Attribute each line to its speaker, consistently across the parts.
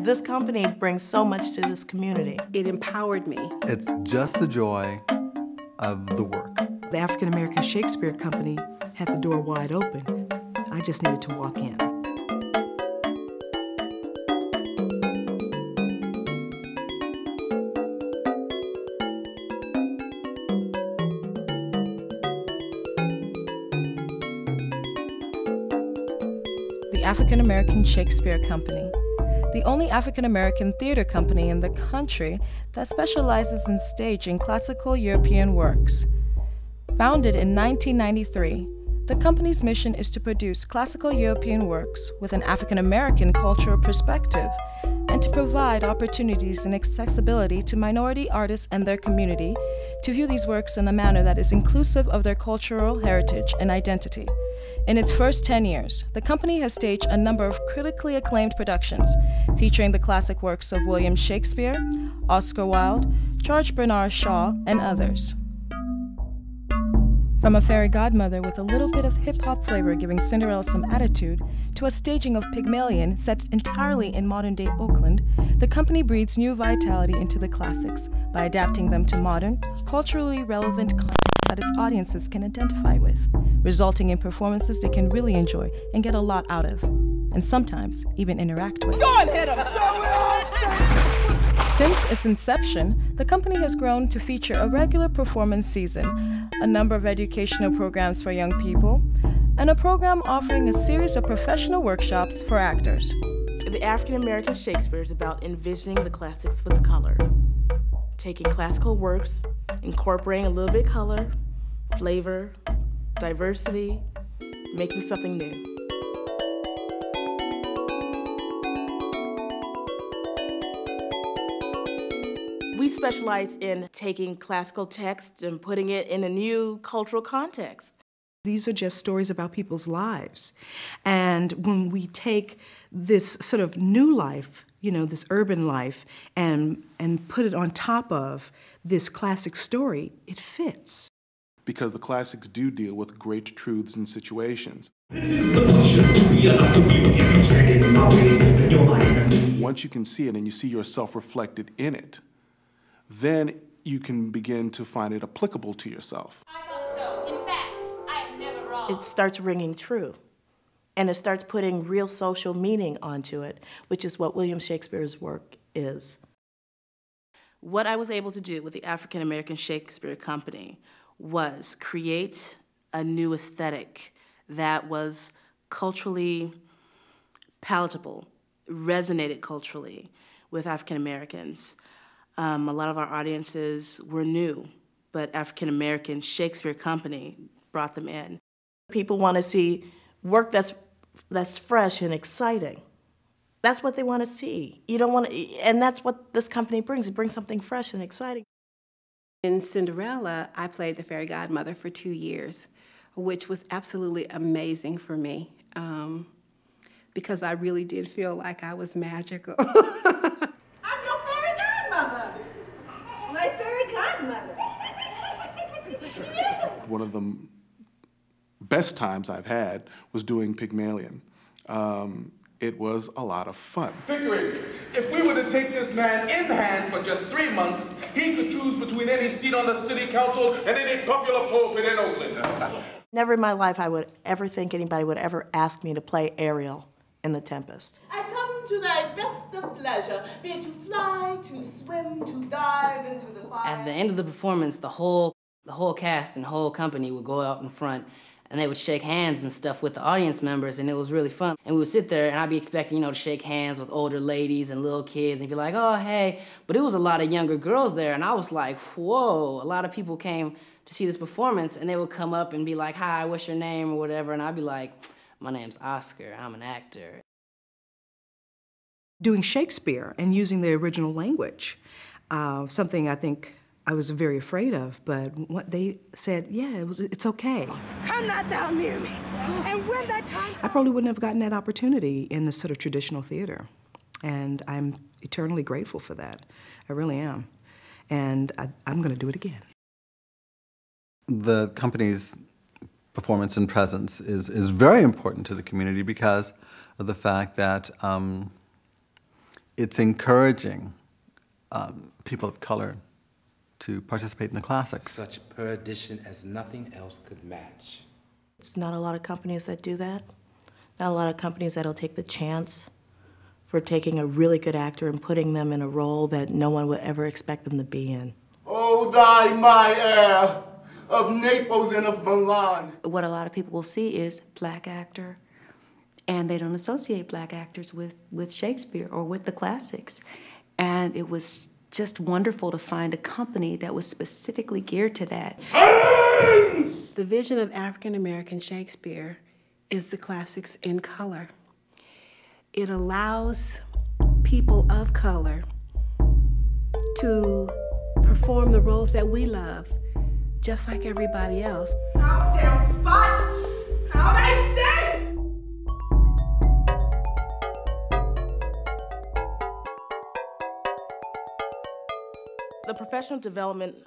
Speaker 1: This company brings so much to this community.
Speaker 2: It empowered me.
Speaker 3: It's just the joy of the work.
Speaker 4: The African American Shakespeare Company had the door wide open. I just needed to walk in.
Speaker 5: The African American Shakespeare Company, the only African American theater company in the country that specializes in staging classical European works. Founded in 1993, the company's mission is to produce classical European works with an African American cultural perspective and to provide opportunities and accessibility to minority artists and their community to view these works in a manner that is inclusive of their cultural heritage and identity. In its first 10 years, the company has staged a number of critically acclaimed productions featuring the classic works of William Shakespeare, Oscar Wilde, George Bernard Shaw, and others. From a fairy godmother with a little bit of hip-hop flavor giving Cinderella some attitude, to a staging of Pygmalion set entirely in modern-day Oakland, the company breathes new vitality into the classics by adapting them to modern, culturally relevant content that its audiences can identify with, resulting in performances they can really enjoy and get a lot out of, and sometimes even interact with.
Speaker 6: Go and hit 'em!
Speaker 5: Since its inception, the company has grown to feature a regular performance season, a number of educational programs for young people, and a program offering a series of professional workshops for actors.
Speaker 1: The African American Shakespeare is about envisioning the classics with color, taking classical works, incorporating a little bit of color, flavor, diversity, making something new. We specialize in taking classical text and putting it in a new cultural context.
Speaker 4: These are just stories about people's lives. And when we take this sort of new life, this urban life, and put it on top of this classic story, it fits.
Speaker 7: Because the classics do deal with great truths and situations. Once you can see it and you see yourself reflected in it, then you can begin to find it applicable to yourself.
Speaker 8: I thought so. In fact, I am never wrong.
Speaker 1: It starts ringing true. And it starts putting real social meaning onto it, which is what William Shakespeare's work is. What I was able to do with the African American Shakespeare Company was create a new aesthetic that was culturally palatable, resonated culturally with African Americans. A lot of our audiences were new, but African American Shakespeare Company brought them in. People want to see work that's fresh and exciting. That's what they want to see. You don't want to, and that's what this company brings. It brings something fresh and exciting.
Speaker 2: In Cinderella, I played the fairy godmother for 2 years, which was absolutely amazing for me because I really did feel like I was magical.
Speaker 6: I'm your fairy godmother! My fairy godmother! Yes!
Speaker 7: One of the best times I've had was doing Pygmalion. It was a lot of fun.
Speaker 9: Pickering, if we were to take this man in hand for just 3 months, he could choose between any seat on the city council and any popular pulpit in Oakland.
Speaker 1: Never in my life I would ever think anybody would ever ask me to play Ariel in the Tempest.
Speaker 6: I come to thy best of pleasure, be it to fly, to swim, to dive into the fire.
Speaker 10: At the end of the performance, the whole cast and whole company would go out in front and they would shake hands and stuff with the audience members, and it was really fun. And we would sit there, and I'd be expecting, to shake hands with older ladies and little kids, and be like, oh, hey. But it was a lot of younger girls there, and I was like, whoa. A lot of people came to see this performance, and they would come up and be like, hi, what's your name, or whatever, and I'd be like, my name's Oscar, I'm an actor.
Speaker 4: Doing Shakespeare and using the original language, something I think I was very afraid of, but what they said, yeah, it's okay.
Speaker 6: Come not down near me. And when that time
Speaker 4: I probably wouldn't have gotten that opportunity in the sort of traditional theater. And I'm eternally grateful for that. I really am. And I'm going to do it again.
Speaker 3: The company's performance and presence is very important to the community because of the fact that it's encouraging people of color to participate in the classics.
Speaker 11: Such perdition as nothing else could match.
Speaker 1: It's not a lot of companies that do that. Not a lot of companies that'll take the chance for taking a really good actor and putting them in a role that no one would ever expect them to be in.
Speaker 12: Oh, thy my heir of Naples and of Milan.
Speaker 13: What a lot of people will see is black actor, and they don't associate black actors with Shakespeare or with the classics. And it was just wonderful to find a company that was specifically geared to that.
Speaker 2: The vision of African American Shakespeare is the classics in color. It allows people of color to perform the roles that we love, just like everybody else.
Speaker 6: Countdown spot. Count, I say.
Speaker 1: The professional development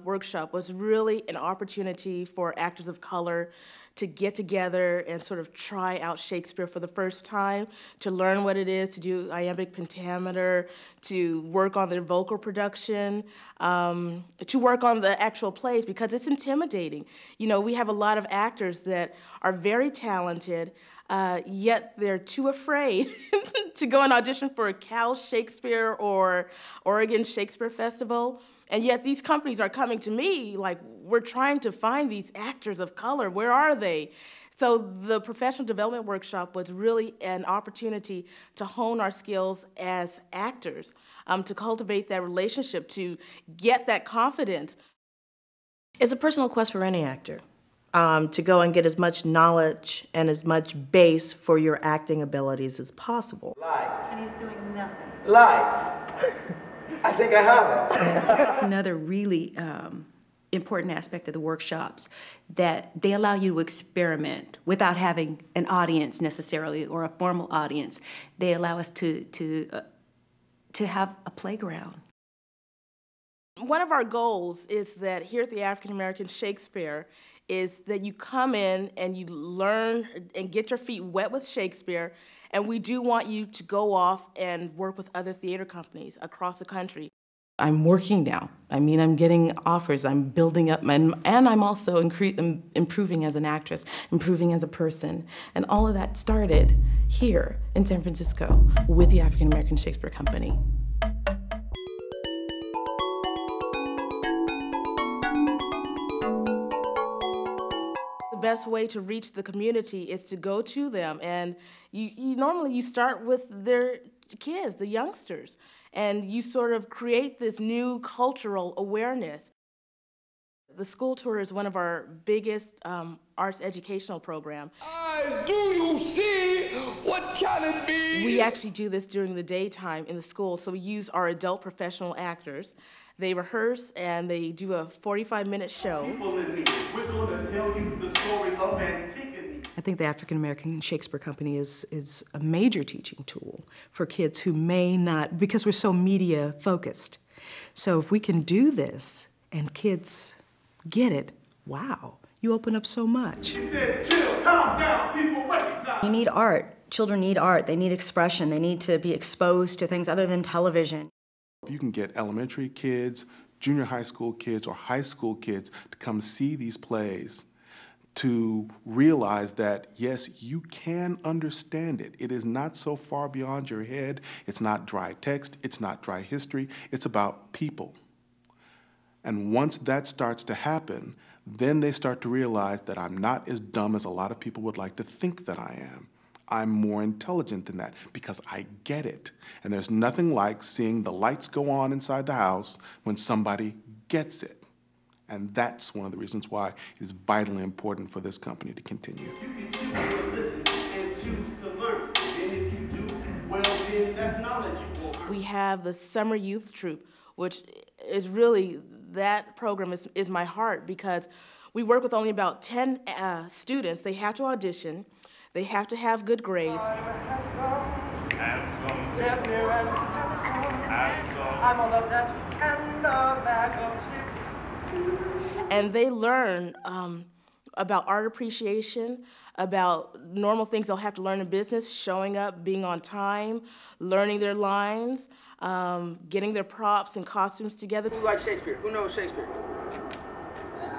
Speaker 1: workshop was really an opportunity for actors of color to get together and sort of try out Shakespeare for the first time, to learn what it is to do iambic pentameter, to work on their vocal production, to work on the actual plays, because it's intimidating. You know, we have a lot of actors that are very talented, yet they're too afraid to go and audition for a Cal Shakespeare or Oregon Shakespeare Festival. And yet these companies are coming to me like, we're trying to find these actors of color. Where are they? So the professional development workshop was really an opportunity to hone our skills as actors, to cultivate that relationship, to get that confidence. It's a personal quest for any actor. To go and get as much knowledge and as much base for your acting abilities as possible.
Speaker 12: Lights.
Speaker 8: And he's doing nothing.
Speaker 12: Lights. I think I have it.
Speaker 13: Another really important aspect of the workshops, that they allow you to experiment without having an audience necessarily, or a formal audience. They allow us to have a playground.
Speaker 1: One of our goals is that here at the African American Shakespeare is that you come in and you learn and get your feet wet with Shakespeare, and we do want you to go off and work with other theater companies across the country. I'm working now. I mean, I'm getting offers, I'm building up, and I'm also improving as an actress, improving as a person. And all of that started here in San Francisco with the African American Shakespeare Company. The best way to reach the community is to go to them, and you normally start with their kids, the youngsters, and you sort of create this new cultural awareness. The school tour is one of our biggest arts educational programs.
Speaker 9: Eyes, do you see? What can it be?
Speaker 1: We actually do this during the daytime in the school, so we use our adult professional actors. They rehearse and they do a 45-minute show.
Speaker 12: People in me, we're going to tell you the story of Antigone.
Speaker 4: I think the African American Shakespeare Company is a major teaching tool for kids who may not, because we're so media focused. So if we can do this and kids get it, wow, you open up so much.
Speaker 12: He said, chill, calm down, people recognize.
Speaker 14: You need art. Children need art. They need expression. They need to be exposed to things other than television.
Speaker 7: You can get elementary kids, junior high school kids, or high school kids to come see these plays, to realize that, yes, you can understand it. It is not so far beyond your head. It's not dry text. It's not dry history. It's about people. And once that starts to happen, then they start to realize that I'm not as dumb as a lot of people would like to think that I am. I'm more intelligent than that because I get it. And there's nothing like seeing the lights go on inside the house when somebody gets it. And that's one of the reasons why it is vitally important for this company to continue.
Speaker 12: You can choose to listen and choose to learn. And if you do, well, then that's knowledge you want.
Speaker 1: We have the Summer Youth Troupe, which is really, that program is my heart, because we work with only about 10 students. They have to audition. They have to have good grades.
Speaker 6: I'm all of that and a bag of chips.
Speaker 1: And they learn about art appreciation, about normal things they'll have to learn in business, showing up, being on time, learning their lines, getting their props and costumes together.
Speaker 15: Who likes Shakespeare? Who knows Shakespeare?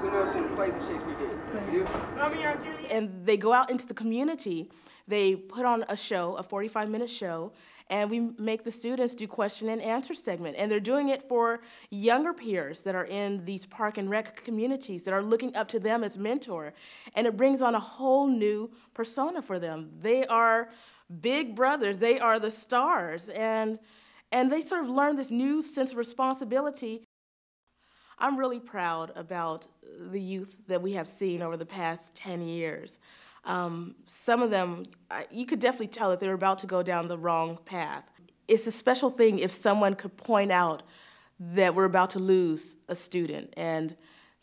Speaker 15: Who knows some plays that Shakespeare did? You?
Speaker 1: And they go out into the community, they put on a show, a 45-minute show, and we make the students do question and answer segment. And they're doing it for younger peers that are in these park and rec communities that are looking up to them as mentor. And it brings on a whole new persona for them. They are big brothers, they are the stars, and they sort of learn this new sense of responsibility. I'm really proud about the youth that we have seen over the past 10 years. Some of them, you could definitely tell that they were about to go down the wrong path. It's a special thing if someone could point out that we're about to lose a student and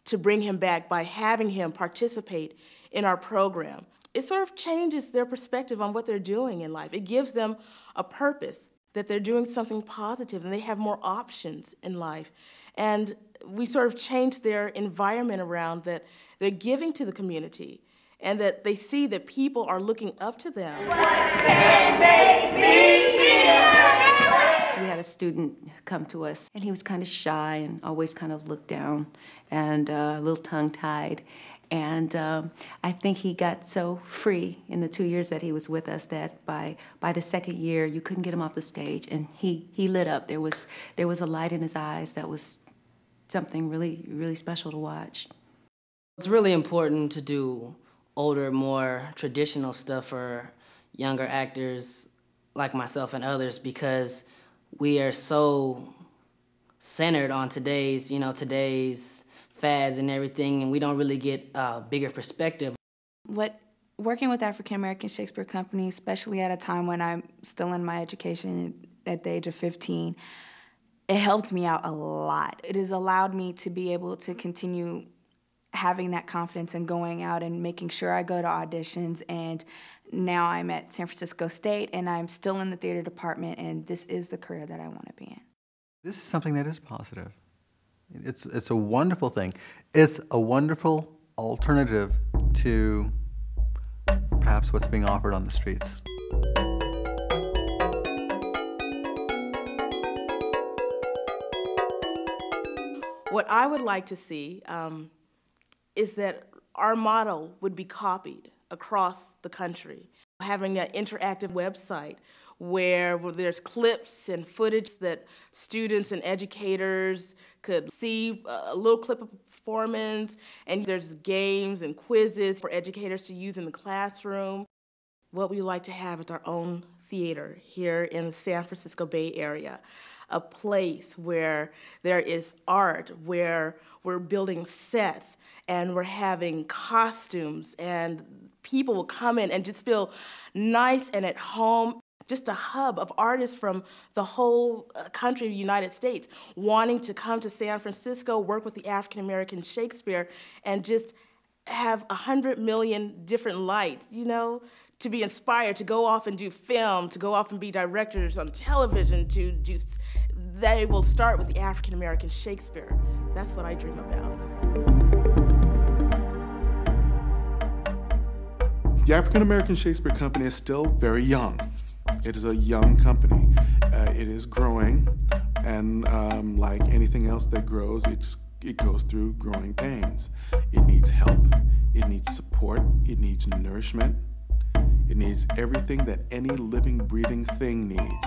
Speaker 1: to bring him back by having him participate in our program. It sort of changes their perspective on what they're doing in life. It gives them a purpose, that they're doing something positive and they have more options in life. And we sort of change their environment around that they're giving to the community and that they see that people are looking up to them.
Speaker 13: We had a student come to us, and he was kind of shy and always kind of looked down and a little tongue-tied. And I think he got so free in the 2 years that he was with us that by the second year, you couldn't get him off the stage, and he lit up. There was a light in his eyes that was something really, really special to watch.
Speaker 10: It's really important to do older, more traditional stuff for younger actors like myself and others because we are so centered on today's fads and everything, and we don't really get a bigger perspective.
Speaker 16: Working with African American Shakespeare Company, especially at a time when I'm still in my education at the age of 15, it helped me out a lot. It has allowed me to be able to continue having that confidence and going out and making sure I go to auditions. And now I'm at San Francisco State, and I'm still in the theater department, and this is the career that I want to be in.
Speaker 3: This is something that is positive. It's a wonderful thing. It's a wonderful alternative to perhaps what's being offered on the streets.
Speaker 1: What I would like to see is that our model would be copied across the country. Having an interactive website where there's clips and footage that students and educators could see, a little clip of performance, and there's games and quizzes for educators to use in the classroom. What we like to have is our own theater here in the San Francisco Bay Area, a place where there is art, where we're building sets, and we're having costumes, and people will come in and just feel nice and at home. Just a hub of artists from the whole country of the United States wanting to come to San Francisco, work with the African American Shakespeare, and just have 100 million different lights, to be inspired, to go off and do film, to go off and be directors on television, they will start with the African American Shakespeare. That's what I dream about.
Speaker 7: The African American Shakespeare Company is still very young. It is a young company. It is growing, and like anything else that grows, it goes through growing pains. It needs help, it needs support, it needs nourishment, it needs everything that any living, breathing thing needs.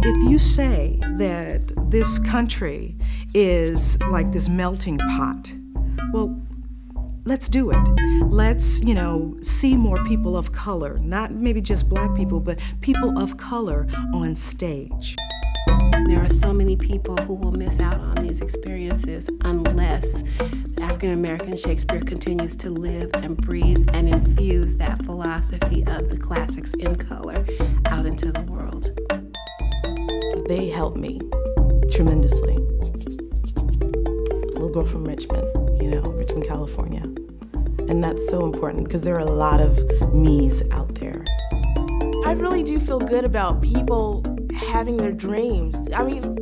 Speaker 4: If you say that this country is like this melting pot, well, let's do it. Let's, see more people of color, not maybe just black people, but people of color on stage.
Speaker 2: There are so many people who will miss out on these experiences unless African American Shakespeare continues to live and breathe and infuse that philosophy of the classics in color out into the world.
Speaker 1: They helped me tremendously. Little girl from Richmond, Richmond, California. And that's so important because there are a lot of me's out there. I really do feel good about people having their dreams. I mean,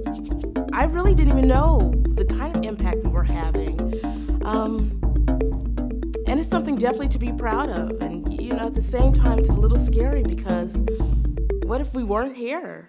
Speaker 1: I really didn't even know the kind of impact we were having. And it's something definitely to be proud of. And,
Speaker 6: at the same time, it's a little scary because what if we weren't here?